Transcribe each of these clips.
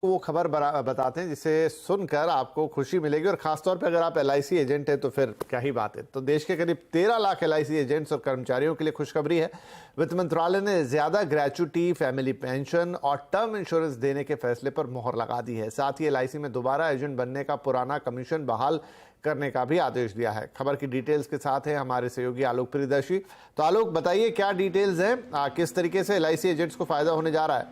वो खबर बताते हैं जिसे सुनकर आपको खुशी मिलेगी, और खासतौर पे अगर आप एलआईसी एजेंट हैं तो फिर क्या ही बात है। तो देश के करीब 13 लाख एलआईसी एजेंट्स और कर्मचारियों के लिए खुशखबरी है। वित्त मंत्रालय ने ज्यादा ग्रेच्युटी, फैमिली पेंशन और टर्म इंश्योरेंस देने के फैसले पर मोहर लगा दी है। साथ ही एलआईसी में दोबारा एजेंट बनने का पुराना कमीशन बहाल करने का भी आदेश दिया है। खबर की डिटेल्स के साथ है हमारे सहयोगी आलोक प्रियदर्शी। तो आलोक, बताइए क्या डिटेल्स हैं, किस तरीके से एलआईसी एजेंट्स को फायदा होने जा रहा है?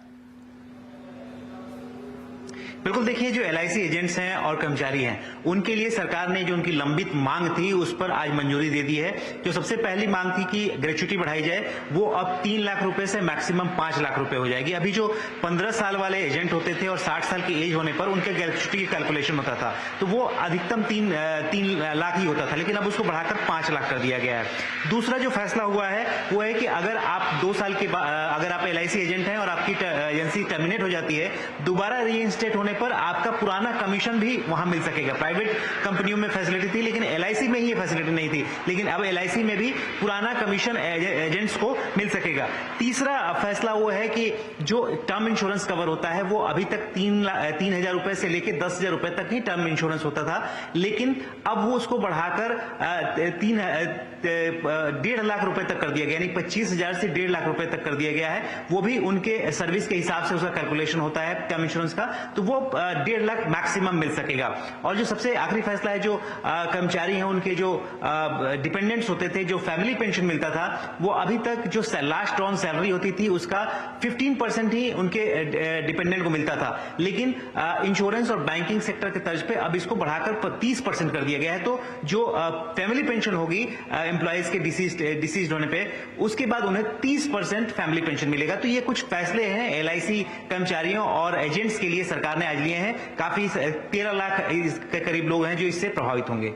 बिल्कुल, देखिए, जो एलआईसी एजेंट्स हैं और कर्मचारी हैं उनके लिए सरकार ने जो उनकी लंबित मांग थी उस पर आज मंजूरी दे दी है। जो सबसे पहली मांग थी कि ग्रेच्युटी बढ़ाई जाए, वो अब 3 लाख रुपए से मैक्सिमम 5 लाख रुपए हो जाएगी। अभी जो 15 साल वाले एजेंट होते थे और 60 साल की एज होने पर उनके ग्रेच्युटी की कैलकुलेशन होता था तो वो अधिकतम 3 लाख ही होता था, लेकिन अब उसको बढ़ाकर 5 लाख कर दिया गया है। दूसरा जो फैसला हुआ है वो है कि अगर आप 2 साल के बाद अगर आप एलआईसी एजेंट हैं और आपकी एजेंसी टर्मिनेट हो जाती है, दोबारा रीइंस्टेट होने पर आपका पुराना कमीशन भी वहां मिल सकेगा। प्राइवेट कंपनियों में फैसिलिटी थी लेकिन एलआईसी में ही ये फैसिलिटी नहीं थी, लेकिन अब एलआईसी में भी पुराना कमीशन एजेंट्स को मिल सकेगा। तीसरा फैसला वो है कि जो टर्म इंश्योरेंस कवर होता है वो अभी तक 3,000 रुपए से लेकर 10,000 रुपए तक ही टर्म इंश्योरेंस होता था, लेकिन अब वो उसको बढ़ाकर 1.5 लाख रुपए तक कर दिया गया, यानी 25,000 से 1.5 लाख रुपए तक कर दिया गया है। वो भी उनके सर्विस के हिसाब से उसका कैलकुलेशन होता है टर्म इंश्योरेंस का, तो वो 1.5 लाख मैक्सिमम मिल सकेगा। और जो सबसे आखिरी फैसला है, जो कर्मचारी हैं उनके जो डिपेंडेंट्स होते थे, जो फैमिली पेंशन मिलता था, वो अभी तक जो लास्ट ऑन सैलरी होती थी उसका 15% ही उनके डिपेंडेंट को मिलता था, लेकिन इंश्योरेंस और बैंकिंग सेक्टर के तर्ज पे अब इसको बढ़ाकर 30% कर दिया गया है। तो जो फैमिली पेंशन होगी एम्प्लॉयज के डिसीज होने पे, उसके बाद उन्हें 30% फैमिली पेंशन मिलेगा। तो ये कुछ फैसले हैं एलआईसी कर्मचारियों और एजेंट्स के लिए सरकार ने आज लिए हैं। काफी 13 लाख के करीब लोग हैं जो इससे प्रभावित होंगे।